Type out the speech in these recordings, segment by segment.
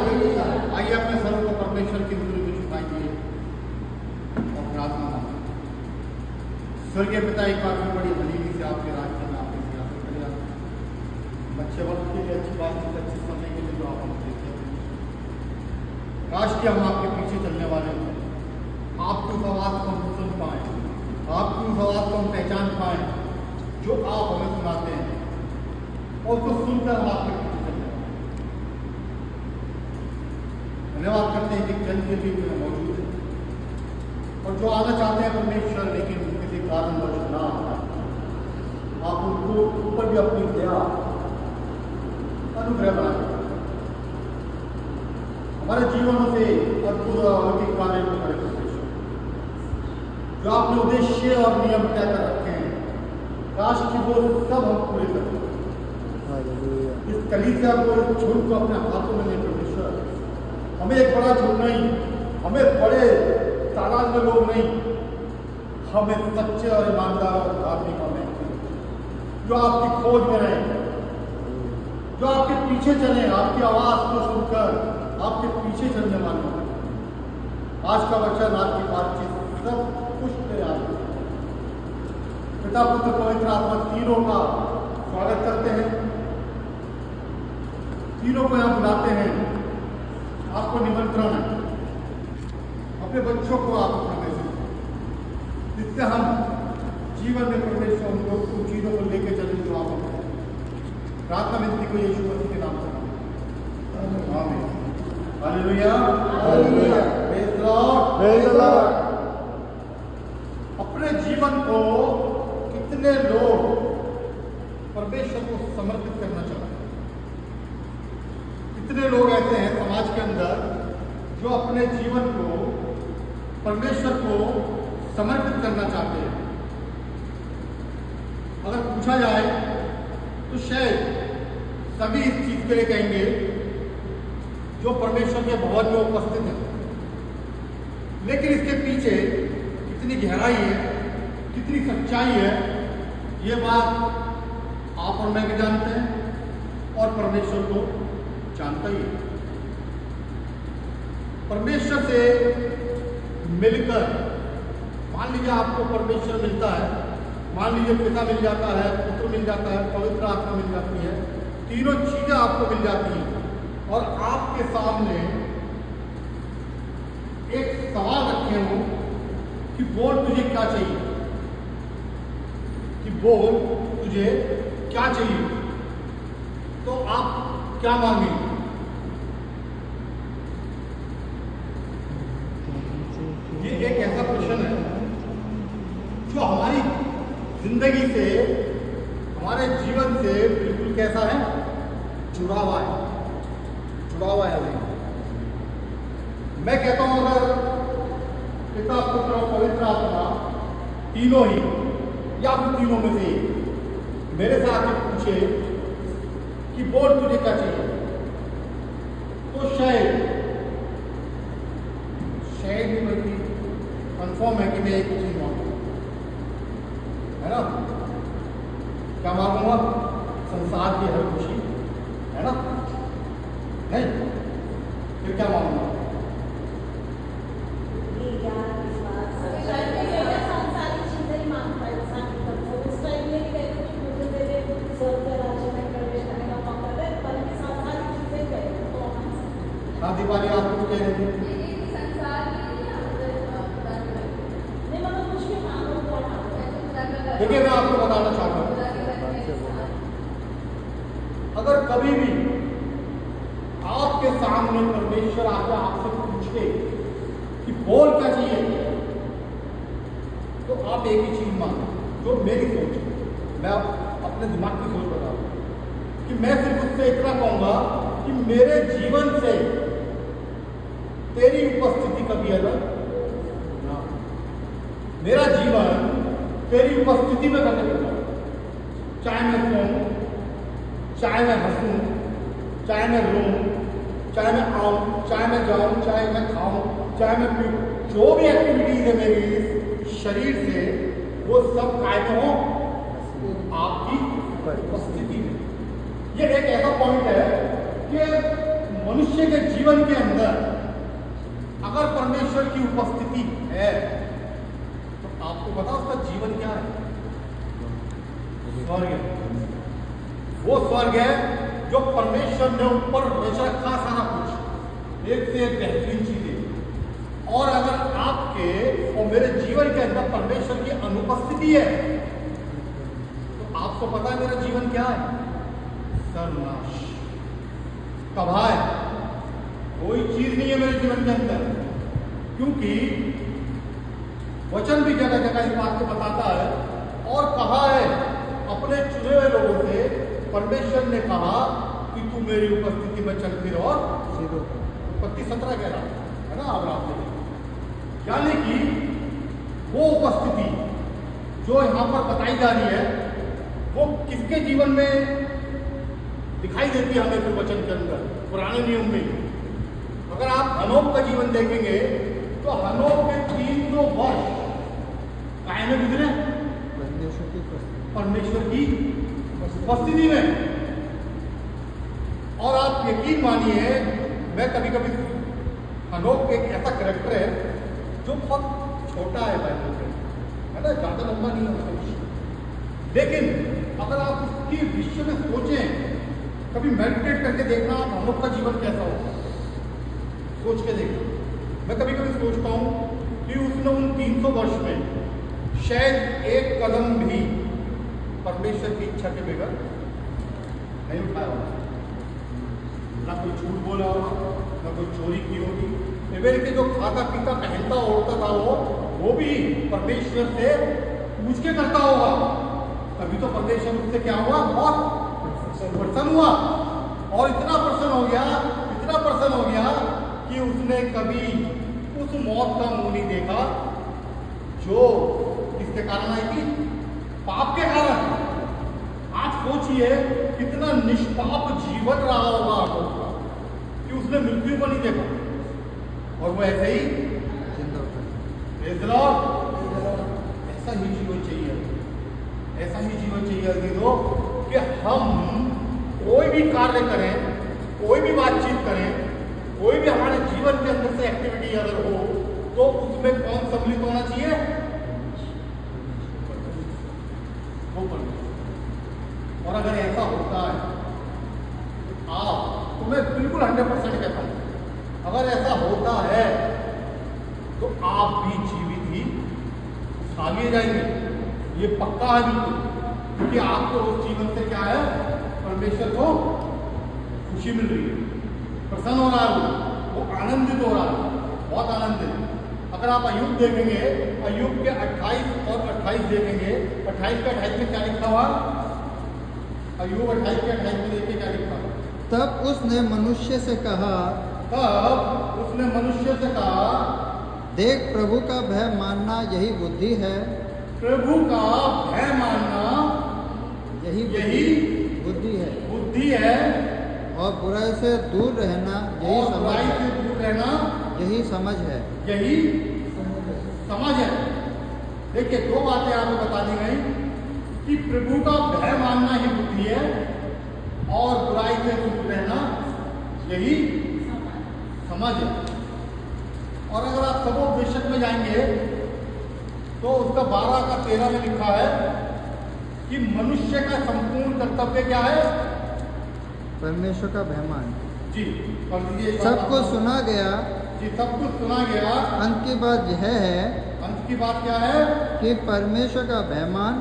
आइए अपने सरों को परमेश्वर की हुजूरी में झुकाइए और प्रार्थना करें। स्वर्गीय पिता, एक बार फिर बड़ी हलीमी से आपके राज्य में आपके सियासत करेगा। बच्चे वक्त के लिए अच्छी बात अच्छी समय के लिए जो आप हमसे देते हैं, काश कि हम आपके पीछे चलने वाले हों, आपकी उस आवाज़ को हम सुन पाएँ, आपकी उस आवाज़ को हम पहचान पाएँ जो आप हमें सुनाते हैं, और उसको सुनकर हम आपके पीछे चलने वाले। धन्यवाद करते हैं कि जन के बीच में मौजूद है और जो आना चाहते हैं परमेश्वर, लेकिन किसी कारणवश ना आप उनको ऊपर भी अपनी दया अनुग्रह बनाए, हमारे जीवनों से अद्भुत और अलौकिक कार्य को करें परमेश्वर। जो आपने उद्देश्य और नियम तय कर रखे हैं, काश कि वो सब हम पूरे करें। इस कलीसिया को, इस झुंड को अपने हाथों में ले परमेश्वर, हमें एक बड़ा झुंड नहीं, हमें बड़े तादाद में लोग नहीं, हमें सच्चे और ईमानदार और धार्मिक हमें जो आपकी खोज में रहें, जो आपके पीछे चले, आपकी आवाज को सुनकर आपके पीछे चलने वाले हैं। आज का वचन, आज की बातचीत सब कुछ तैयार है। पिता, पुत्र, पवित्र आत्मा तीनों का स्वागत करते हैं, तीनों को यहाँ बुलाते हैं। आपको निमंत्रण है, अपने बच्चों को आप अपना भेजें, जिससे हम जीवन में परमेश्वर हम लोग उन चीज़ों को लेकर चलें जो आप हमें प्रार्थना विनती को यीशु मसीह के नाम से आमीन। Hallelujah, hallelujah, praise the Lord, praise the Lord. अपने जीवन को कितने लोग परमेश्वर को समर्पित करना चाहते हैं? कितने लोग ऐसे हैं समाज के अंदर जो अपने जीवन को परमेश्वर को समर्पित करना चाहते हैं? अगर पूछा जाए तो शायद सभी इस चीज के लिए कहेंगे जो परमेश्वर के भवन में उपस्थित है, लेकिन इसके पीछे कितनी गहराई है, कितनी सच्चाई है, ये बात आप और मैं भी जानते हैं और परमेश्वर को जानता ही है। परमेश्वर से मिलकर, मान लीजिए आपको परमेश्वर मिलता है, मान लीजिए पिता मिल जाता है, पुत्र मिल जाता है, पवित्र आत्मा मिल जाती है, तीनों चीजें आपको मिल जाती हैं और आपके सामने एक सवाल रखे हो कि बोल तुझे क्या चाहिए, कि बोल तुझे क्या चाहिए, तो आप क्या मांगेंगे? ये एक ऐसा प्रश्न है जो हमारी जिंदगी से, हमारे जीवन से बिल्कुल कैसा है, जुड़ा हुआ है, जुड़ा हुआ है। मैं कहता हूं अगर पिता, पुत्र और पवित्र आत्मा तीनों ही या फिर तीनों में से मेरे से आके पूछे कि बोल तुझे क्या चाहिए, तो शायद भी बल्कि कंफर्म है कि मैं एक चीज मांगूंगा, है ना? क्या मांगूंगा? संसार की हर खुशी, है ना? नहीं, फिर क्या मांगूंगा? दीवारी आप कुछ कह रहे थे? देखिए, मैं आपको बताना चाहता हूँ, अगर कभी भी आपके सामने परमेश्वर आकर आपसे पूछे कि बोल क्या चाहिए, तो आप एक ही चीज मांगो, जो मेरी सोच है, मैं अपने दिमाग की सोच बता रहा हूं कि मैं सिर्फ उससे इतना कहूंगा कि मेरे जीवन से तेरी उपस्थिति कभी अलग ना, मेरा जीवन तेरी उपस्थिति में करने लगता, चाहे मैं सोऊं, चाहे मैं हंसूं, चाहे मैं रोऊं, चाहे मैं आऊं, चाहे मैं जाऊं, चाहे मैं खाऊं, चाहे मैं पीऊं, जो भी एक्टिविटीज है मेरी शरीर से, वो सब कायम हो आपकी उपस्थिति में। ये एक ऐसा पॉइंट है कि मनुष्य के जीवन के अंदर अगर परमेश्वर की उपस्थिति है तो आपको पता उसका जीवन क्या है? स्वर्ग है। वो स्वर्ग है जो परमेश्वर ने ऊपर रच रखा सारा कुछ, एक से एक बेहतरीन चीजें। और अगर आपके और मेरे जीवन के अंदर परमेश्वर की अनुपस्थिति है तो आपको पता है मेरा जीवन क्या है? सर्वनाश, तबाह है। कोई चीज नहीं है मेरे जीवन के अंदर, क्योंकि वचन भी जगह जगह इस बात को बताता है और कहा है अपने चुने हुए लोगों से। परमेश्वर ने कहा कि तू मेरी उपस्थिति में चल फिर और उत्पत्ति 17 कह रहा है ना अब्राहम ने। यानी कि वो उपस्थिति जो यहां पर बताई जा रही है वो किसके जीवन में दिखाई देती है हमें? फिर वचन के अंदर पुराने नियम में अगर आप हनोक का जीवन देखेंगे तो हनोक के 300 वर्ष काहे में गुजरे? परमेश्वर की उपस्थिति में। और आप यकीन मानिए, मैं कभी कभी हनोक एक ऐसा कैरेक्टर है जो बहुत छोटा है बाइबल में, है ना, ज्यादा लंबा नहीं है, लेकिन अगर आप उसकी विषय में सोचें, कभी मेडिटेट करके देखना आप हनोक का जीवन कैसा होगा, सोच के देखना। मैं कभी कभी सोचता हूं कि उसने उन 300 वर्ष में शायद एक कदम भी परमेश्वर की इच्छा के बगैर नहीं उठाया होगा। ना कोई झूठ बोला होगा, ना कोई चोरी की होगी। इवन के जो खाता पीता पहनता ओढ़ता था वो भी परमेश्वर से पूछ के करता होगा। तभी तो परमेश्वर उससे क्या हुआ? बहुत प्रसन्न हुआ। और इतना प्रसन्न हो गया कि उसने कभी उस मौत का मुंह नहीं देखा जो किसके कारण आई थी? पाप के कारण। आप सोचिए कितना निष्पाप जीवन रहा होगा आपका कि उसने मृत्यु को नहीं देखा और वो ऐसे ही ऐसा ही जीवन चाहिए, ऐसा ही जीवन चाहिए अजीजों कि हम कोई भी कार्य करें, कोई भी बातचीत करें, कोई भी हमारे जीवन के अंदर से एक्टिविटी अगर हो तो उसमें कौन सम्मिलित होना चाहिए? वो परमेश्वर। और अगर ऐसा होता है तो मैं बिल्कुल 100% कहता हूं, अगर ऐसा होता है तो आप भी जीवित ही आगे जाएंगे, ये पक्का है बिल्कुल। क्योंकि आपको उस जीवन से क्या है? परमेश्वर को खुशी मिल रही है, प्रसन्न हो रहा है, वो आनंदित हो रहा है, बहुत आनंदित। अगर आप अय्यूब देखेंगे, अय्यूब के 28 और 28 देखेंगे, 28 के 28 में क्या लिखा हुआ? अय्यूब 28 के 28 में देखिए क्या लिखा। तब उसने मनुष्य से कहा, देख प्रभु का भय मानना यही बुद्धि है। प्रभु का भय मानना यही बुद्धि है। और बुराई से दूर रहना यही समझ है। यही समझ है। देखिए, दो बातें आपको बता दी गई कि प्रभु का भय मानना ही बुद्धि है और बुराई से दूर रहना यही समझ है। और अगर आप सबोपनिषद में जाएंगे तो उसका 12 का 13 में लिखा है कि मनुष्य का संपूर्ण कर्तव्य क्या है? परमेश्वर का भय मान। जी, सबको सुना गया। जी, सब कुछ सुना गया। अंत की बात यह है। अंत की बात क्या है? कि परमेश्वर का भय मान।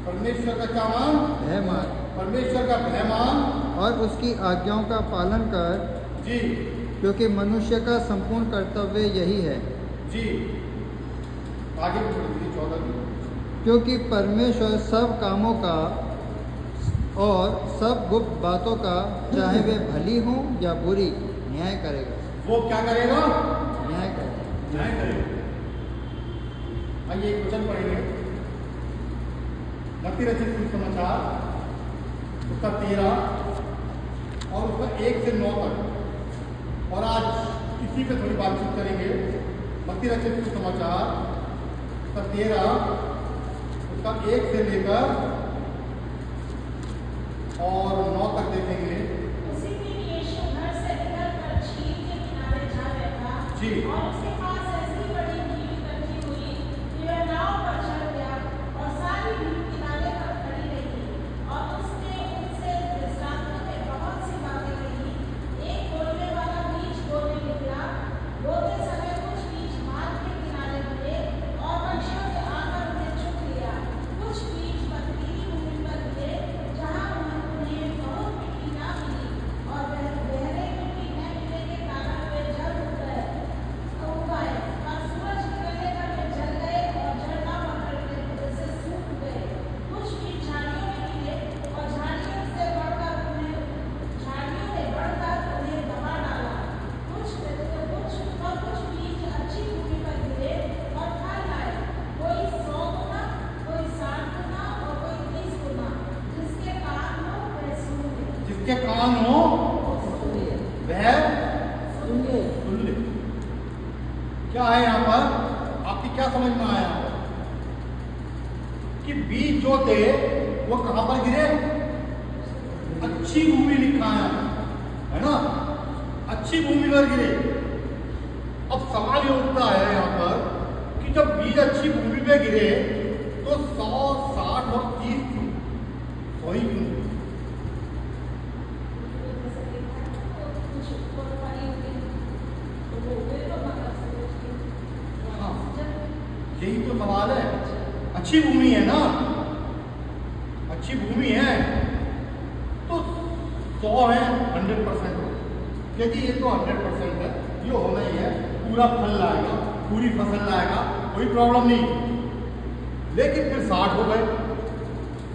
परमेश्वर का क्या मान? भय मान। परमेश्वर का भय मान और उसकी आज्ञाओं का पालन कर। जी, क्योंकि मनुष्य का संपूर्ण कर्तव्य यही है। जी, आगे 14। क्योंकि परमेश्वर सब कामों का और सब गुप्त बातों का, चाहे वे भली हो या बुरी, न्याय करेगा। वो क्या करेगा? न्याय करेगा। आइए एक वचन पढ़ेंगे, मत्ती रचित सुसमाचार उसका 13 और उसका 1 से 9 तक। और आज इसी पे थोड़ी बातचीत करेंगे। मत्ती रचित सुसमाचार उसका 13 उसका 1 से लेकर और 9 तक देखेंगे। उसी दिन यीशु घर से निकलकर जी। और उसके पास ऐसी बड़ी भीड़ इकट्ठी हुई कि वह नाव पर चढ़ गया और सारी भीड़ किनारे पर खड़ी रही और उसने उनसे दृष्टांतों में बहुत सी बातें कही। एक बोलने वाला बीज बोने निकला, बोते समय कुछ बीज मार्ग के किनारे हुए और पक्षियों ने आकर उन्हें चुग लिया। कुछ बीज पथरीली भूमि पर गिरे, जहाँ उन्हें बहुत मिट्टी ना मिली और गहरे मिट्टी न मिलने के कारण वे जल उगाए और सूरज निकलने पर वे जल गए और जल ना पकड़ने से सूख गए। कुछ बीज झाड़ियों में गिरे और झाड़ियों ने बढ़कर उन्हें दबा डाला। कुछ बीज अच्छी भूमि पर गिरे और फल लाए, कोई 100 गुना, कोई 60 गुना और कोई 30 गुना। जिसके कान हो वह सुने। जिसके कान हो वह सुन ले। क्या है यहाँ पर, आपकी क्या समझ में आया कि बीज जो थे वो कहां पर गिरे? अच्छी भूमि लिखा है ना, अच्छी भूमि पर गिरे। अब सवाल ये उठता है यहाँ पर कि जब बीज अच्छी भूमि पे गिरे तो 100, 60 और 30 क्यों? 100 ही क्यों? हाँ, यही तो सवाल है। अच्छी भूमि है ना, अच्छी भूमि है तो 100 है, 100% क्योंकि ये तो 100% है, ये होना ही है, पूरा फल लाएगा, पूरी फसल लाएगा, कोई प्रॉब्लम नहीं। लेकिन फिर 60 हो गए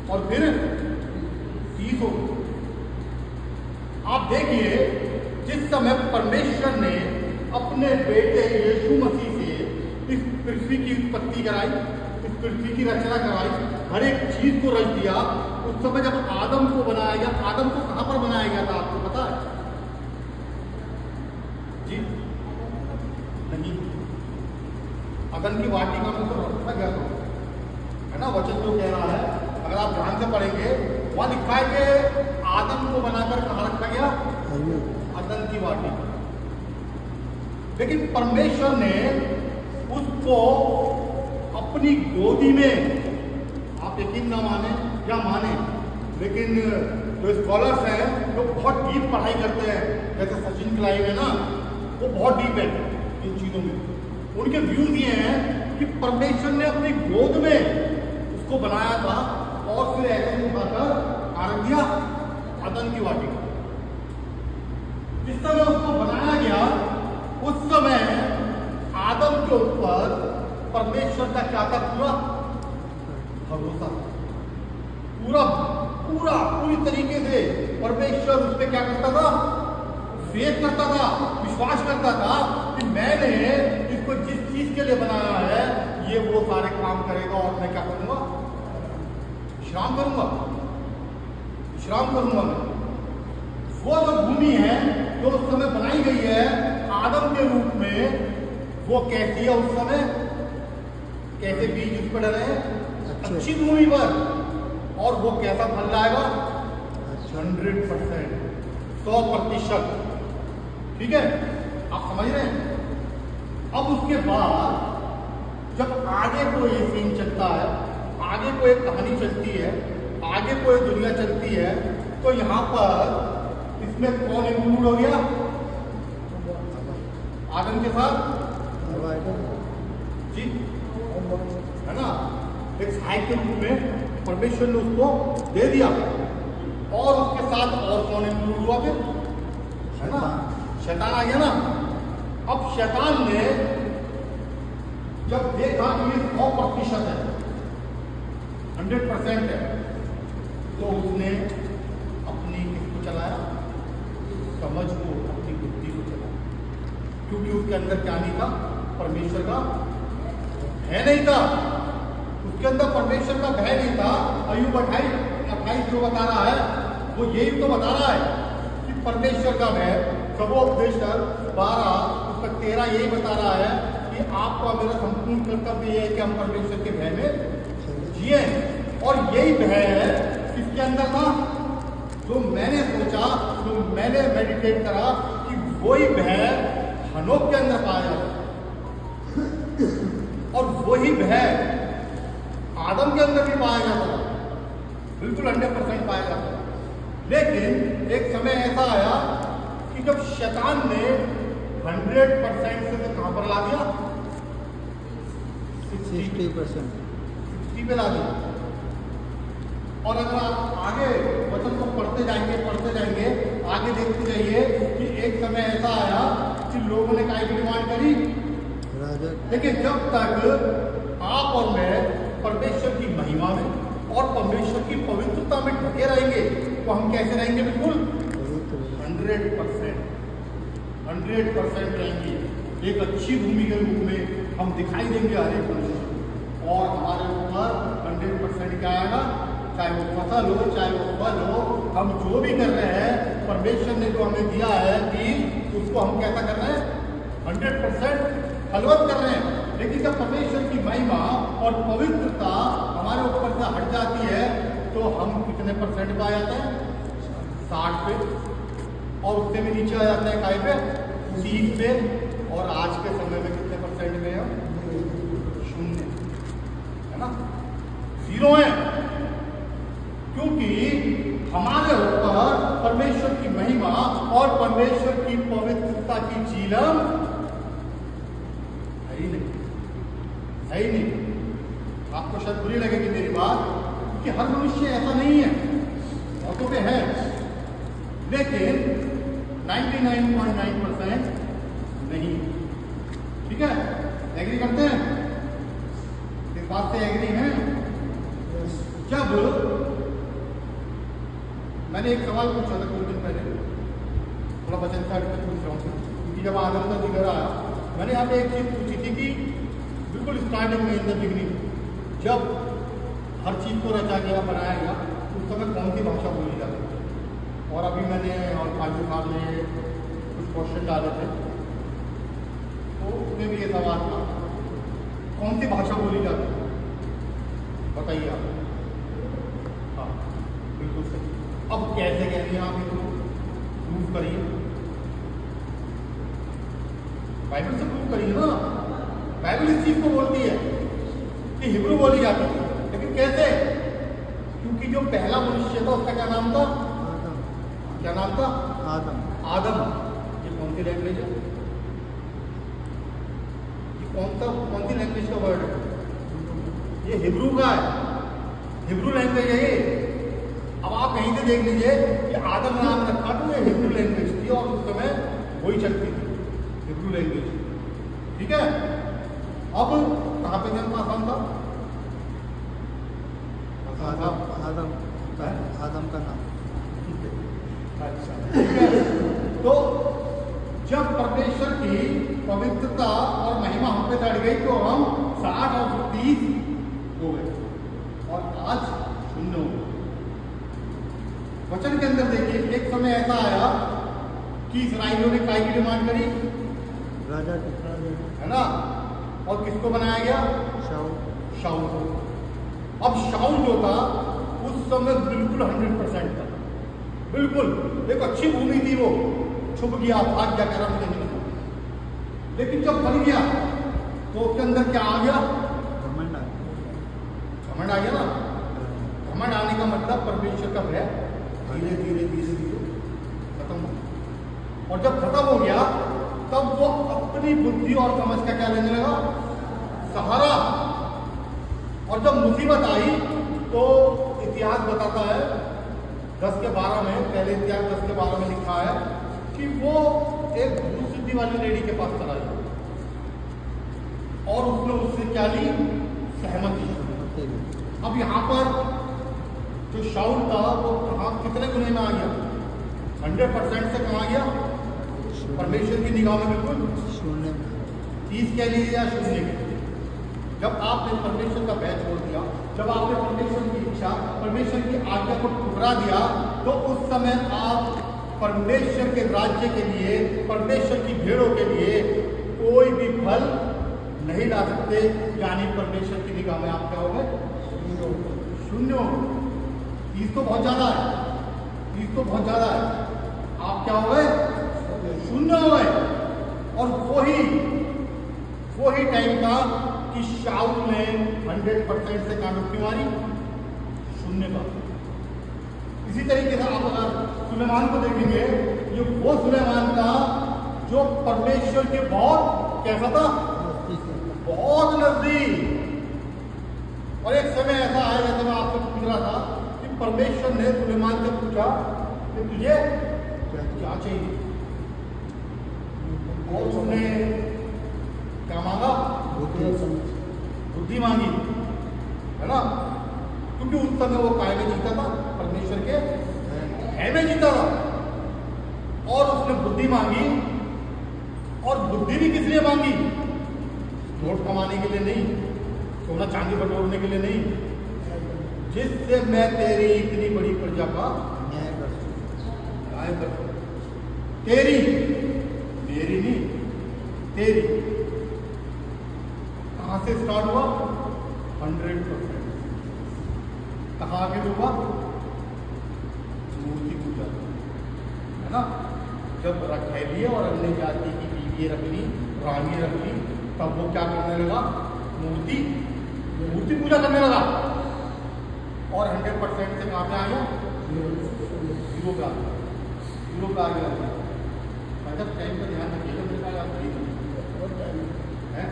और फिर 30 हो गए। आप देखिए, जिस समय परमेश्वर ने अपने बेटे यीशु मसीह से इस पृथ्वी की उत्पत्ति कराई, इस पृथ्वी की रचना कराई, हर एक चीज को रच दिया, उस समय जब आदम को बनाया गया, आदम को कहां पर बनाया गया था आपको पता है जी? नहीं, अदन की वाटिका में तो रखा गया था, है ना? वचन जो कह रहा है, अगर आप ध्यान से पढ़ेंगे, वहां लिखा है कि आदम को बनाकर कहां रखा गया? अदन की वाटिका। लेकिन परमेश्वर ने उसको अपनी गोदी में, आप यकीन ना माने या माने, लेकिन जो स्कॉलर्स हैं जो बहुत डीप पढ़ाई करते हैं, जैसे सचिन क्लाइव है ना, वो बहुत डीप है इन चीजों में। उनके व्यूज ये हैं कि परमेश्वर ने अपनी गोद में उसको बनाया था और फिर ऐसे उठाकर रख दिया अदन की वाटिका। जिस समय उसको बनाया गया, उस समय आदम के ऊपर परमेश्वर का क्या था? पूरा भरोसा, पूरी तरीके से परमेश्वर उस पर क्या करता था? फेथ करता था, विश्वास करता था कि मैंने इसको जिस चीज के लिए बनाया है ये वो सारे काम करेगा और मैं क्या करूंगा? विश्राम करूंगा मैं। वो जो भूमि है जो उस समय बनाई गई है आदम के रूप में, वो कैसी है उस समय? कैसे बीज उस पर डले हैं? अच्छी भूमि पर। और वो कैसा फल लाएगा? 100%, 100%। ठीक है, आप समझ रहे हैं? अब उसके बाद जब आगे को ये सीन चलता है, आगे को एक कहानी चलती है, आगे को एक दुनिया चलती है, तो यहाँ पर इसमें कौन इंक्लूड हो गया? आदम के साथ जी, है ना? एक सहायक के रूप में परमेश्वर ने उसको दे दिया। और उसके साथ और कौन इंक्लूड हुआ फिर? है ना? शैतान आ गया ना। अब शैतान ने जब देखा कि ये 100% है, 100% है, तो उसने अपनी किसको चलाया? समझ को, अपनी बुद्धि को चलाया। क्योंकि उसके अंदर क्या नहीं था? परमेश्वर का भय नहीं था। उसके अंदर परमेश्वर का भय नहीं था। अय्यूब 28 जो बता रहा है वो यही तो बता रहा है कि परमेश्वर का भय। सबोपदेश 12 उसका 13 यही बता रहा है कि आपका मेरा संपूर्ण कर्तव्य यह है कि हम परमेश्वर के भय में जिए। और यही भय है किसके अंदर था? जो मैंने सोचा, जो मैंने मेडिटेट करा कि वही भय हनोक के अंदर पाया जाता वही भय आदम के अंदर भी पाया जाता था, बिल्कुल 100% पाया जाता था। लेकिन एक समय ऐसा आया कि जब शैतान ने 100% से कहां पर ला दिया, 60% 60 पे ला दिया। और अगर आप आगे वचन को पढ़ते जाएंगे आगे देखते जाइए कि एक समय ऐसा आया कि लोगों ने काय की डिमांड करी, राजा। लेकिन जब तक आप और मैं परमेश्वर की महिमा में और परमेश्वर की पवित्रता में ढके रहेंगे तो हम कैसे रहेंगे? बिल्कुल 100% रहेंगे। एक अच्छी भूमि के रूप में हम दिखाई देंगे हर एक मनुष्य, और हमारे ऊपर 100% क्या आएगा? चाहे वो फसल हो, चाहे वो फल हो, हम जो भी कर रहे हैं परमेश्वर ने जो हमें दिया है कि उसको हम कैसा कर रहे हैं? 100% फलवत कर रहे हैं। लेकिन जब परमेश्वर की महिमा और पवित्रता हमारे ऊपर से हट जाती है तो हम कितने % पे आ जाते हैं? 60 पे, और उससे भी नीचे आ जाते हैं काय पे? 30 पे। और आज के समय में कितने % में है? 0 है ना, 0 है। क्योंकि हमारे ऊपर परमेश्वर की महिमा और परमेश्वर की पवित्रता की चीलम है ही नहीं। आपको शायद बुरी लगेगी मेरी बात, कि हर मनुष्य ऐसा नहीं है, बहुतों पे है, लेकिन 99.9% नहीं। ठीक है, एग्री करते हैं? इस बात से एग्री हैं? जब मैंने एक सवाल पूछा था कुछ दिन पहले, थोड़ा वचन से हटकर पूछ रहा हूँ, क्योंकि जब आदम का जिक्र आया, मैंने यहाँ पे एक चीज पूछी थी कि बिल्कुल स्टार्टिंग में, इन द बिगिनिंग, जब हर चीज को रचा गया, बनाया गया, उस समय कौन सी भाषा बोली जाती थी? और अभी मैंने और फाजू साहब ने कुछ क्वेश्चन डाले थे, तो उसमें भी ये सवाल था, कौन सी भाषा बोली जाती है? बताइए आप। हाँ, बिल्कुल सही। अब कैसे कह रही हैं आप? इसको प्रूव करिए, बाइबल से प्रूव करिए ना। बाइबल इस चीज को बोलती है कि हिब्रू बोली जाती है, लेकिन कैसे? क्योंकि जो पहला मनुष्य था उसका क्या नाम था? क्या नाम था? आदम। ये कौन सी लैंग्वेज है? ये कौन सी लैंग्वेज का वर्ड है? ये हिब्रू का है, हिब्रू लैंग्वेज है ये। अब आप कहीं से देख लीजिए कि आदम नाम रखा तो ये हिब्रू लैंग्वेज थी, और उस समय वही चलती थी, हिब्रू लैंग्वेज। ठीक है, अब कहाँ पे जन्म आसान था? आदम का नाम। अच्छा, ठीक है। तो जब परमेश्वर की पवित्रता और महिमा हम पे चढ़ गई तो हम 60 और 30 हो गए, और आज 0 हो गए। वचन के अंदर देखिए, एक समय ऐसा आया कि इस्राएलियों ने काय की डिमांड करी? राजा है ना, और किसको बनाया गया? शाऊल को। अब शाऊल जो था उस समय बिल्कुल 100% था, बिल्कुल एक अच्छी भूमि थी, वो छुप गया, भाग गया, कह मुझे नहीं मिला। लेकिन जब बन गया तो उसके अंदर क्या आ गया? घमंड आ गया ना। घमंड आने का मतलब परमेश्वर का भय धीरे धीरे खत्म हो गया, और जब खत्म हो गया तब वो अपनी बुद्धि और समझ का क्या लेने लगा? सहारा। और जब मुसीबत आई तो इतिहास बताता है 10 के 12 में, पहले इतिहास 10 के 12 में लिखा है कि वो एक भूसिद्धि वाली लेडी के पास चला गया, और उसने उससे क्या ली? सहमति। अब यहाँ पर जो शाऊल था वो कहाँ, कितने गुने में आ गया? 100% से कहाँ गया? परमेश्वर की निगाह में बिल्कुल 30 के लिए या 0 के लिए। जब आपने परमेश्वर का भय छोड़ दिया, जब आपने परमेश्वर की इच्छा, परमेश्वर की आज्ञा को ठुकरा दिया, तो उस समय आप परमेश्वर के राज्य के लिए, परमेश्वर की भेड़ों के लिए कोई भी फल नहीं ला सकते। यानी परमेश्वर की निगाह में आप क्या हो गए? 0। 30 तो बहुत ज्यादा है, 30 तो बहुत ज्यादा है। आप क्या हो गए? 0 हो गए। और वही टाइम था कि शाऊल ने 100% से कांड क्यों मारी? सुनने का। इसी तरीके से आप अगर सुलेमान को देखेंगे, ये वो सुलेमान था जो परमेश्वर के बहुत कैसा था, बहुत नजदीक। और एक समय ऐसा आया जैसे मैं आपसे पूछ रहा था कि परमेश्वर ने सुलेमान से पूछा कि तुझे क्या चाहिए, और उसने क्या मांगा? बुद्धि मांगी, है ना, क्योंकि उस समय वो काय में जीता था, परमेश्वर के है में जीता था। और उसने बुद्धि मांगी, और बुद्धि भी किस लिए मांगी? नोट कमाने के लिए नहीं, सोना चांदी बटोरने के लिए नहीं, जिससे मैं तेरी इतनी बड़ी प्रजा का न्याय कर सकूं। तेरी, मेरी नहीं, तेरी। कहां से स्टार्ट हुआ? 100%। कहां आगे हुआ? मूर्ति पूजा, है ना। जब रखेली और अन्य जाति की बीवी रख ली, रानी रख ली, तब वो क्या करने लगा? मूर्ति पूजा करने लगा। और 100% से कहां पे आ गया? जीरो पे आ गया, जीरो पे आ गया। मतलब टाइम का ध्यान रखिएगा, मेरे ख्याल आप है।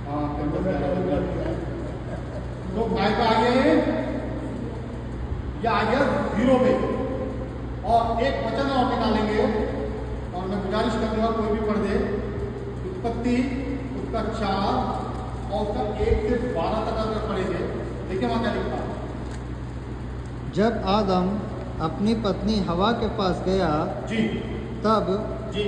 हाँ, तो काय पे आ गए हैं? ये आ गया जीरो पे। और एक वचन और निकालेंगे, और मैं गुजारिश करूंगा कोई भी पढ़ दे। उत्पत्ति उसका 4 और उसका 1 से 12 तक अगर पढ़ेंगे, देखिए वहां क्या लिखा है। जब आदम अपनी पत्नी हवा के पास गया जी, तब जी,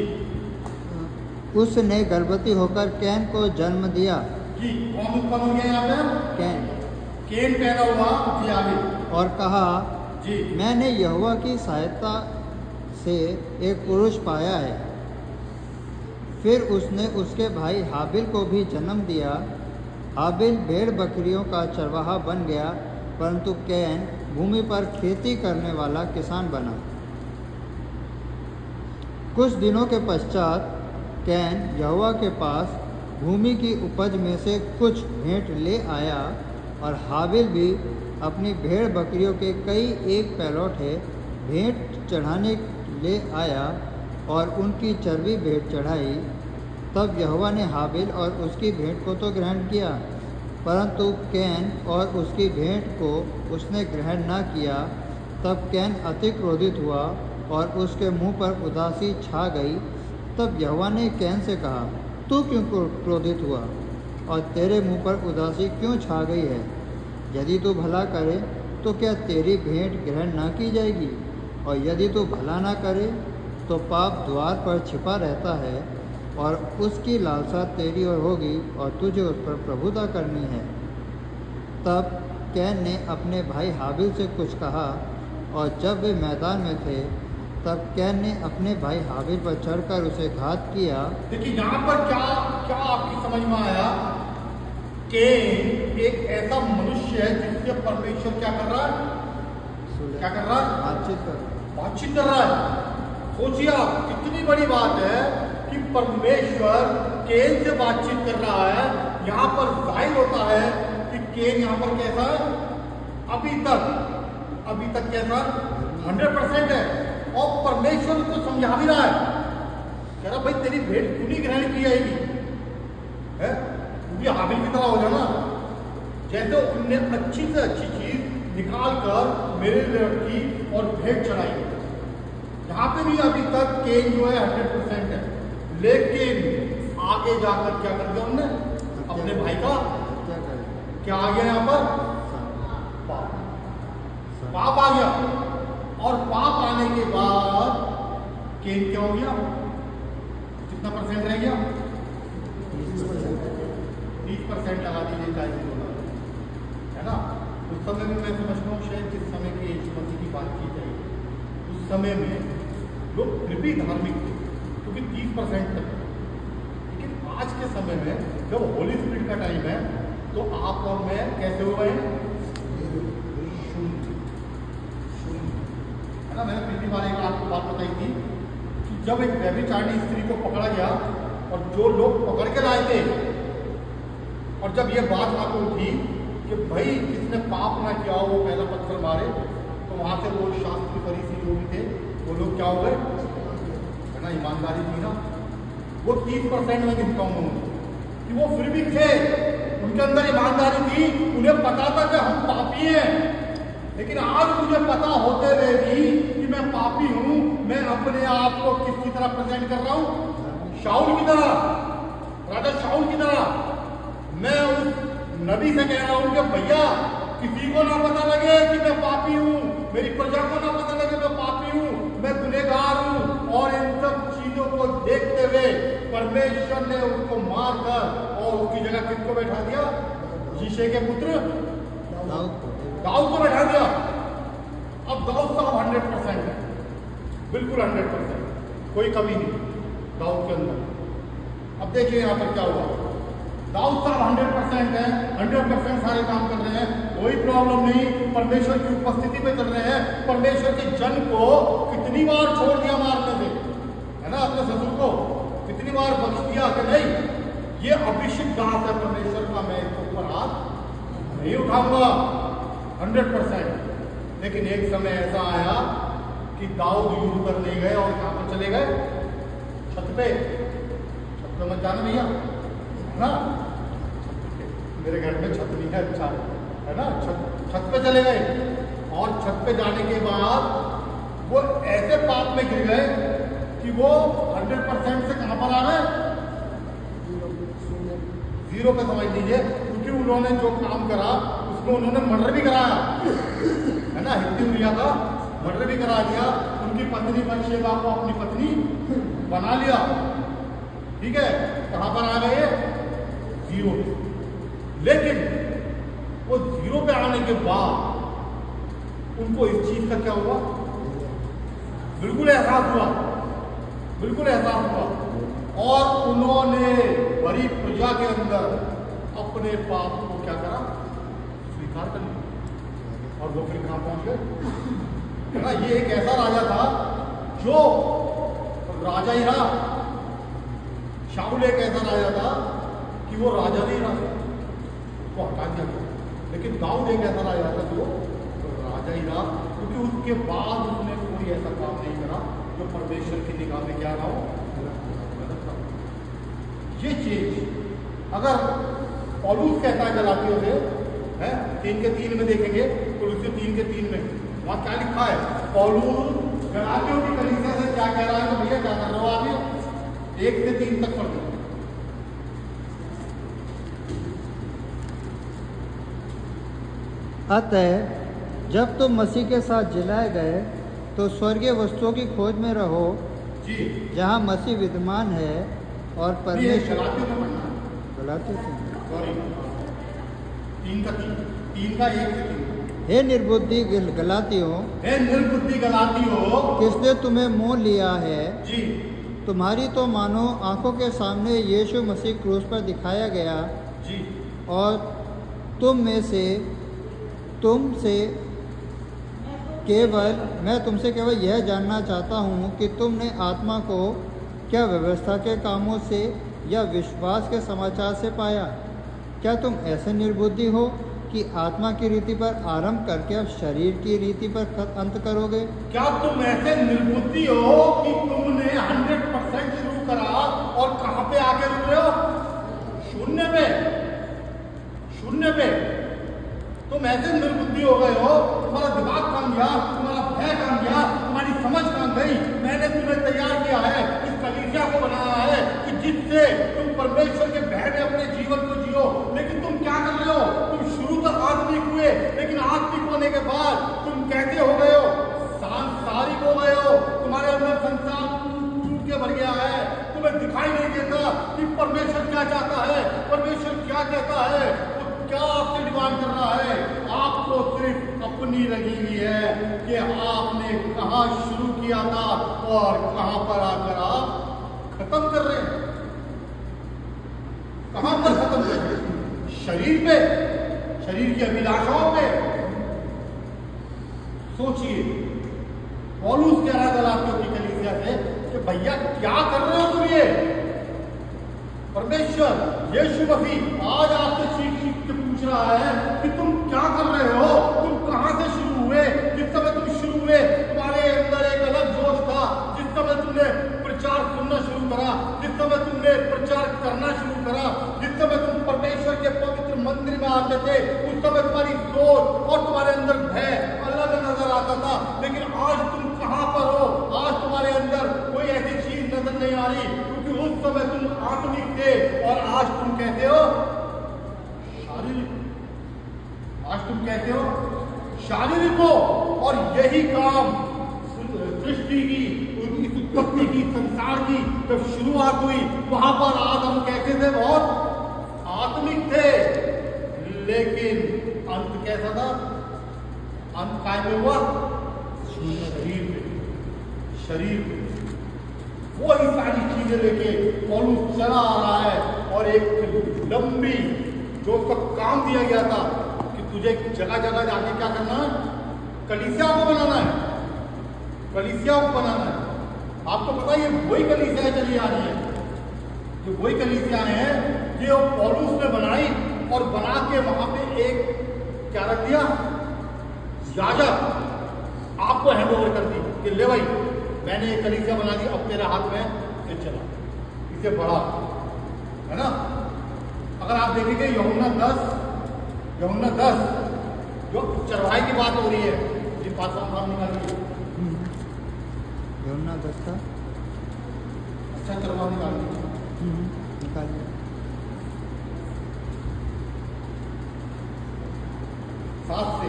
उसने गर्भवती होकर कैन को जन्म दिया। जी, कौन उत्पन्न हो गया यहाँ पे? केन पैदा हुआ। जी, आगे। और कहा, जी, मैंने यहोवा की सहायता से एक पुरुष पाया है। फिर उसने उसके भाई हाबिल को भी जन्म दिया। हाबिल भेड़ बकरियों का चरवाहा बन गया, परंतु कैन भूमि पर खेती करने वाला किसान बना। कुछ दिनों के पश्चात कैन यहोवा के पास भूमि की उपज में से कुछ भेंट ले आया, और हाबिल भी अपनी भेड़ बकरियों के कई एक पैलौठे भेंट चढ़ाने ले आया और उनकी चर्बी भेंट चढ़ाई। तब यहोवा ने हाबिल और उसकी भेंट को तो ग्रहण किया, परंतु कैन और उसकी भेंट को उसने ग्रहण न किया। तब कैन अति क्रोधित हुआ और उसके मुंह पर उदासी छा गई। तब यहोवा ने कैन से कहा, तू क्यों क्रोधित हुआ और तेरे मुंह पर उदासी क्यों छा गई है? यदि तू भला करे तो क्या तेरी भेंट ग्रहण न की जाएगी? और यदि तू भला ना करे तो पाप द्वार पर छिपा रहता है, और उसकी लालसा तेरी ओर होगी और तुझे उस पर प्रभुता करनी है। तब कैन ने अपने भाई हाबिल से कुछ कहा, और जब वे मैदान में थे तब कैन ने अपने भाई हाबिल पर चढ़कर उसे घात किया। देखिए यहाँ पर क्या क्या आपकी समझ में आया? कैन एक ऐसा मनुष्य है जिससे परमेश्वर क्या कर रहा है? क्या कर रहा है? बातचीत कर रहा है। सोचिए आप, कितनी बड़ी बात है कि परमेश्वर कैन से बातचीत कर रहा है। यहाँ पर जाहिर होता है कि कैन यहाँ पर कैसा है? अभी तक कैसा? 100% है। और परमेश्वर को समझा भी रहा है, कह रहा भाई तेरी भेंट क्यों नहीं ग्रहण की जाएगी? है भी हाबिल की तरह हो जाना, जैसे उनने अच्छी से अच्छी चीज निकाल कर मेरे लिए रखी और भेंट चढ़ाई। यहाँ पे भी अभी तक कैन जो है 100% है, लेकिन आगे जाकर क्या कर दिया हमने? अपने भाई का क्या आ गया? यहाँ पर पाप आ गया। और पाप आने के बाद कैन क्या हो गया? कितना परसेंट रह गया? 30% लगा दीजिए, 40 है ना। उस समय में मैं समझता हूँ शायद जिस समय की यीशु मसीह की बातचीत है, उस समय में लोग फिर भी धार्मिक थे, क्योंकि 30% तक। लेकिन आज के समय में जब होली स्पिरिट का टाइम है, तो आप और मैं कैसे हुए हैं? ना, मैंने पिछली बार एक आपको बात बताई थी कि जब एक व्यभिचारिणी स्त्री को पकड़ा गया और जो लोग पकड़ के लाए थे और जब ये बात वहां पर उठी कि भाई जिसने पाप ना किया हो वो पहला पत्थर मारे, तो वहां से वो शास्त्री फरीसी जो भी थे वो लोग क्या हो गए, है ना, ईमानदारी थी ना, वो 30% में गिनता हूँ कि वो फिर भी थे, उनके अंदर ईमानदारी थी, उन्हें पता था कि हम पापी हैं। लेकिन आज मुझे पता होते हुए भी कि मैं पापी हूं, मैं अपने आप को किसकी तरह प्रेजेंट कर रहा हूं, शाऊल की तरह, राजा शाऊल की तरह। मैं उस नबी से कह रहा हूं कि भैया किसी को ना पता लगे कि मैं पापी हूं, मेरी प्रजा को ना पता लगे मैं पापी हूं, मैं गुनहगार हूं। और इन सब चीजों को देखते हुए परमेश्वर ने उसको मारकर और उसकी जगह किसको बैठा दिया, यिशै के पुत्र दाऊद को बैठा दिया। अब दाऊद साहब 100% है, बिल्कुल 100%, कोई कमी नहीं दाऊद के अंदर। अब देखिए यहाँ पर क्या हुआ, दाऊद साहब 100% है, 100% सारे काम कर रहे हैं, कोई प्रॉब्लम नहीं, परमेश्वर की उपस्थिति में चल रहे हैं। परमेश्वर के जन को कितनी बार छोड़ दिया मारने से, है ना, अपने ससुर को कितनी बार बख्श दिया कि नहीं, ये अभिषिक्त दास है परमेश्वर का, मैं इसके ऊपर हाथ नहीं उठाऊंगा, 100%। लेकिन एक समय ऐसा आया कि दाऊद युद्ध करने गए और कहां पर चले गए, छत पे मत जाना भैया, है ना, मेरे घर में छत नहीं है, अच्छा है ना, छत पे चले गए। और छत पे जाने के बाद वो ऐसे पाप में गिर गए कि वो 100% से कहां पर आ गए, 0 पे समझ लीजिए, क्योंकि उन्होंने जो काम करा उसमें उन्होंने मर्डर भी कराया, है ना, हिब्दी उरिया का मर्डर भी करा दिया, उनकी पत्नी बतशेबा को अपनी पत्नी बना लिया, ठीक है, कहां पर आ गए, 0। लेकिन वो 0 पे आने के बाद उनको इस चीज का क्या हुआ, बिल्कुल एहसास हुआ, बिल्कुल एहसास हुआ। और उन्होंने बड़ी प्रजा के अंदर अपने पाप को क्या करा, स्वीकार कर लिया। और वो फिर कहां पहुंच गए, है ना, ये एक ऐसा राजा था जो राजा ही रहा, शाऊल एक ऐसा राजा था कि वो राजा नहीं रहा, उसको हटा दिया गया। लेकिन दाऊद एक ऐसा राजा था जो राजा ही रहा, क्योंकि उसके बाद उसने कोई ऐसा काम नहीं करा जो परमेश्वर की निगाह में क्या रहा हो, गलत रहा। ये चीज अगर पौलुस कहता है गलातियों से, है 3:3 में देखेंगे, कुलुस्सी 3:3 में वहां क्या लिखा है, पौलुस गलातियों की कलीसिया से क्या कह रहा है, तो भैया क्या कर रहे हो आप, 1 से 3 तक पढ़ दो। अतः जब तुम मसीह के साथ जिलाए गए तो स्वर्गीय वस्तुओं की खोज में रहो जी, जहाँ मसीह विद्यमान है और परमेश्वर, गलातियों में पढ़ना है, गलातियों से, सॉरी 3 का 1 से 3। हे निर्बुद्धि गलातियों, हे निर्बुद्धि गलातियों, किसने तुम्हें मोह लिया है, जी, तुम्हारी तो मानो आंखों के सामने यीशु मसीह क्रूस पर दिखाया गया, जी, और मैं तुमसे केवल यह जानना चाहता हूँ कि तुमने आत्मा को क्या व्यवस्था के कामों से या विश्वास के समाचार से पाया? क्या तुम ऐसे निर्बुद्धि हो कि आत्मा की रीति पर आरंभ करके अब शरीर की रीति पर अंत करोगे? क्या तुम ऐसे निर्बुद्धि हो कि तुमने 100% शुरू करा और कहां पे आके रुक रहे हो, 0 पे। तुम ऐसे निर्बुद्धि हो गए हो, तुम्हारा दिमाग काम गया, तुम्हारा भय काम गया, तुम्हारी समझ काम गई। मैंने तुम्हें तैयार किया है, इस कलीसिया को बनाया है कि जिससे तुम परमेश्वर के भय में अपने जीवन को जियो। लेकिन तुम क्या कर रहे हो, तुम शुरू तक आत्मिक हुए, लेकिन आत्मिक होने के बाद तुम कैसे हो गए हो, सांसारिक हो गए हो। तुम्हारे अंदर संसार टूट के भर गया है, तुम्हें दिखाई नहीं देता कि परमेश्वर क्या चाहता है, परमेश्वर क्या कहता है, क्या आपसे डिमांड कर रहा है। आपको सिर्फ अपनी लगी हुई है कि आपने कहां शुरू किया था और कहां पर आकर आप खत्म कर रहे हैं। कहां पर खत्म कर रहे हैं, शरीर पे, शरीर की अभिलाषाओं पे। सोचिए, पौलुस कह रहा गलातियों की कलीसिया से कि भैया क्या कर रहे हो तुम, ये परमेश्वर परमेश्वर यीशु मसीह आज आपसे चीख के पूछ रहा है कि तुम क्या कर रहे हो, तुम कहां से शुरू हुए। जिस समय तुम शुरू हुए तुम्हारे अंदर एक अलग जोश था। जिस समय तुमने प्रचार सुनना शुरू करा, जिस समय तुमने प्रचार करना शुरू करा, जिस समय तुम परमेश्वर के पवित्र मंदिर में आते थे, उस समय तुम्हारी सोच और तुम्हारे अंदर भय अलग नजर आता था। लेकिन आज तुम कहां पर हो? आज तुम्हारे अंदर कोई ऐसी चीज नजर नहीं आ रही, क्योंकि उस समय तुम आत्मिक थे और आज तुम कहते हो शारीरिक। आज तुम कहते हो शारीरिक हो। और यही काम सृष्टि की, इस उत्पत्ति की, संसार की जब शुरुआत हुई, वहां पर आदम कैसे थे? बहुत आत्मिक थे। लेकिन अंत कैसा था? अंत काय में हुआ? शरीर में। शरीर में वही सारी चीजें लेके पौलुस चला आ रहा है। और एक लंबी जो उसका काम दिया गया था कि तुझे जगह जगह जाके क्या करना है? कलीसिया को बनाना है। कलीसिया को बनाना है। आपको पता है ये वही कलीसिया चली आ रही है, ये वही कलीसिया है जो पौलुस ने बनाई और बना के वहां पे एक क्या रख दिया? याजक आपको हैंड ओवर कर दी कि ले भाई मैंने एक कलीसिया बना दी, अब तेरे हाथ में ये चला, इसे बढ़ा, है ना। अगर आप देखेंगे यूहन्ना 10 जो चरवाहे की बात हो रही है, ये पासवान साहब निकालिए यूहन्ना 10 का अच्छा चरवाहा निकालिए। निकालिए। सात से।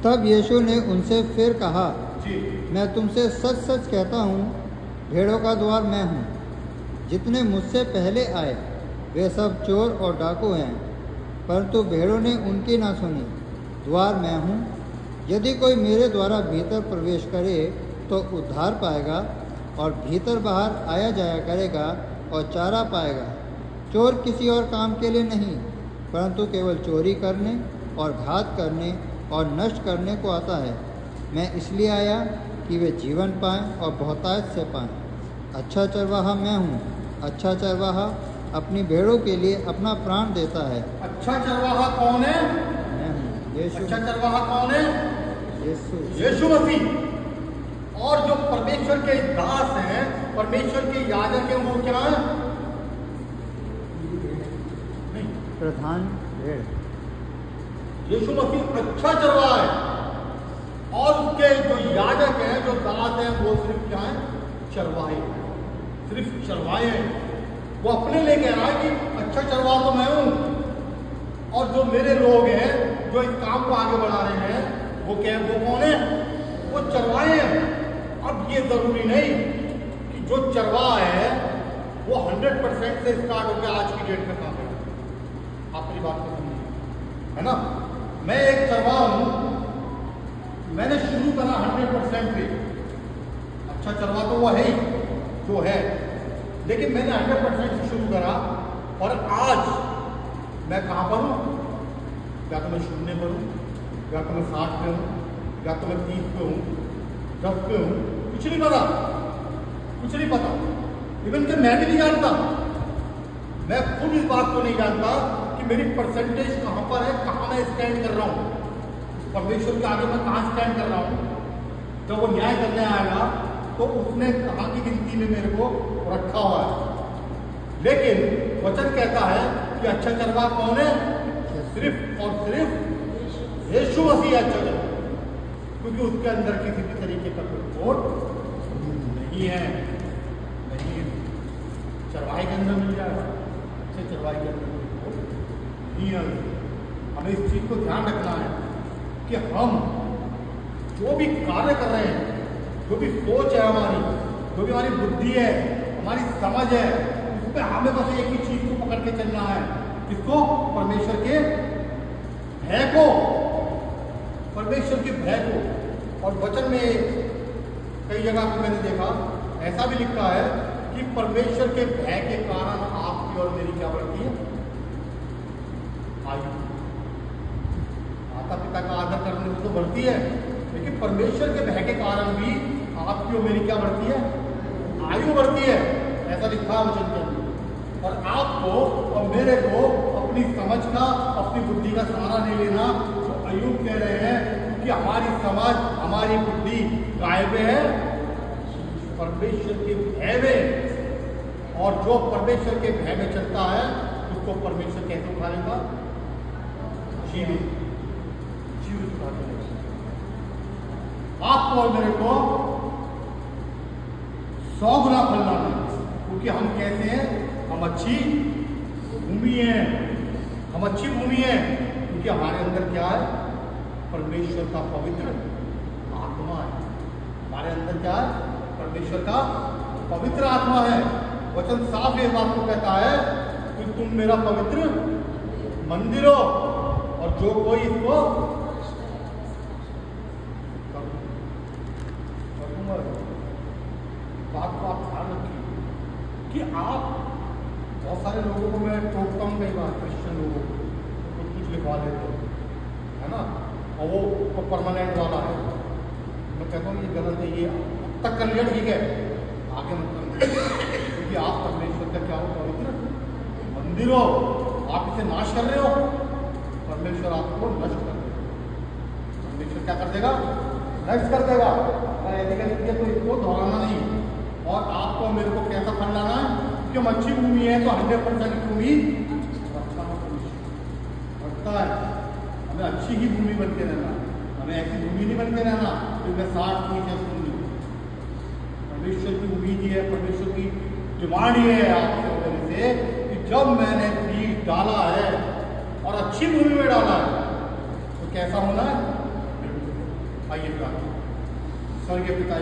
तब यीशु ने उनसे फिर कहा, जी मैं तुमसे सच सच कहता हूँ, भेड़ों का द्वार मैं हूँ। जितने मुझसे पहले आए वे सब चोर और डाकू हैं, परंतु भेड़ों ने उनकी ना सुनी। द्वार मैं हूँ। यदि कोई मेरे द्वारा भीतर प्रवेश करे तो उद्धार पाएगा और भीतर बाहर आया जाया करेगा और चारा पाएगा। चोर किसी और काम के लिए नहीं, परंतु केवल चोरी करने और घात करने और नष्ट करने को आता है। मैं इसलिए आया कि वे जीवन पाएं और बहुतायत से पाएं। अच्छा चरवाहा मैं हूँ। अच्छा चरवाहा अपनी भेड़ों के लिए अपना प्राण देता है। अच्छा चरवाहा कौन है? मैं हूँ यीशु। अच्छा चरवाहा कौन है? यीशु मसीह। और जो परमेश्वर के दास हैं, परमेश्वर के याजक हैं, वो क्या है? नहीं, प्रधान भेड़। यीशु मसीह अच्छा चरवाहा है। और उसके जो याजक हैं, जो दास हैं, वो सिर्फ क्या है? चरवाहे। सिर्फ चरवाहे हैं। वो अपने लिए कह रहा है कि अच्छा चरवाहा तो मैं हूं। और जो मेरे लोग हैं जो इस काम को आगे बढ़ा रहे हैं, वो कौन है? वो चरवाहे हैं। अब ये जरूरी नहीं कि जो चरवाहा है वो 100% से स्टार्ट होकर आज की डेट में काम करेगा। आप मेरी बात को समझिए, है ना। मैं एक चरवाहा हूं, मैंने शुरू करा 100% से। अच्छा चरवाहा तो वो है ही जो है, लेकिन मैंने 100% से शुरू करा और आज मैं कहां पर हूं? या तो मैं 0 पर हूं, या तो मैं 60 पे हूं, या तो मैं 30 पे हूं, 10 पे हूं, कुछ नहीं पता, कुछ नहीं पता। इवन कि मैं भी नहीं जानता, मैं खुद इस बात को नहीं जानता कि मेरी परसेंटेज कहां पर है, कहां मैं स्टैंड कर रहा हूं, परमेश्वर के आगे मैं कहां स्टैंड कर रहा हूं। जब वो न्याय करने आएगा तो उसने कहां की गिनती में मेरे को रखा हुआ है। लेकिन वचन कहता है कि अच्छा चरवाहा कौन है? सिर्फ और सिर्फ यीशु मसीह अच्छा चरवाहा, क्योंकि उसके अंदर किसी भी तरीके का कोई खोट नहीं है। नहीं है, चरवाहे के अंदर मिल जाएगा, अच्छे चरवाहे के अंदर कोई खोट नहीं है। हमें इस चीज को ध्यान रखना है कि हम जो भी कार्य कर रहे हैं, जो भी सोच है हमारी, जो भी हमारी बुद्धि है, हमारी समझ है, उस पर हमें बस एक ही चीज को पकड़ के चलना है। किसको? परमेश्वर के भय को, परमेश्वर के भय को। और वचन में कई जगह पे मैंने देखा ऐसा भी लिखा है कि परमेश्वर के भय के कारण आपकी और मेरी क्या बढ़ती है? आयु। माता पिता का आदर करने से तो बढ़ती है, लेकिन परमेश्वर के भय के कारण भी आपकी और मेरी क्या बढ़ती है? आयु बढ़ती है। ऐसा लिखा है वचन के अंदर। और आपको मेरे को अपनी समझ का, अपनी बुद्धि का सहारा नहीं लेना। तो अय्यूब कह रहे हैं कि हमारी समझ, हमारी बुद्धि गायब है परमेश्वर के भय में, और जो परमेश्वर के भय में चलता है उसको परमेश्वर कैसे उठा लेगा? जीवित उठा लेगा। आपको और मेरे को 100 गुना फल लाना, क्योंकि हम कैसे हैं? हम अच्छी भूमि हैं, हम अच्छी भूमि हैं, क्योंकि हमारे अंदर क्या है? परमेश्वर का पवित्र आत्मा है। हमारे अंदर क्या है? परमेश्वर का पवित्र आत्मा है। वचन साफ इस बात को कहता है कि तुम मेरा पवित्र मंदिर हो, और जो कोई इसको बात को आप ध्यान रखिए कि आप, बहुत सारे लोगों को मैं टोकता हूँ कई बार, क्रिश्चियन लोगों को कुछ लिखवा लेते हो, है ना, और वो परमानेंट वाला है। मैं कहता हूँ ये गलत है, ये अब तक कर लिया ठीक है, आगे मत करना, क्योंकि आप परमेश्वर का क्या हो? पवित्र मंदिर हो। आप इसे नाश कर रहे हो, परमेश्वर आपको नष्ट कर देगा। परमेश्वर क्या कर देगा? नष्ट कर देगा। तो इसको दोहराना नहीं। और आपको मेरे को कैसा फल लाना है? कि हम अच्छी भूमि है तो 100% भूमि रखता है। हमें अच्छी ही भूमि बनते रहना, हमें ऐसी भूमि नहीं बनते रहना जिसमें 60 30 भूमि। परमेश्वर की उम्मीद ही है, परमेश्वर की डिमांड ही है आपसे मेरे से कि जब मैंने बीज डाला है और अच्छी भूमि में डाला है तो कैसा होना है? आइए स्वर्गीय पिता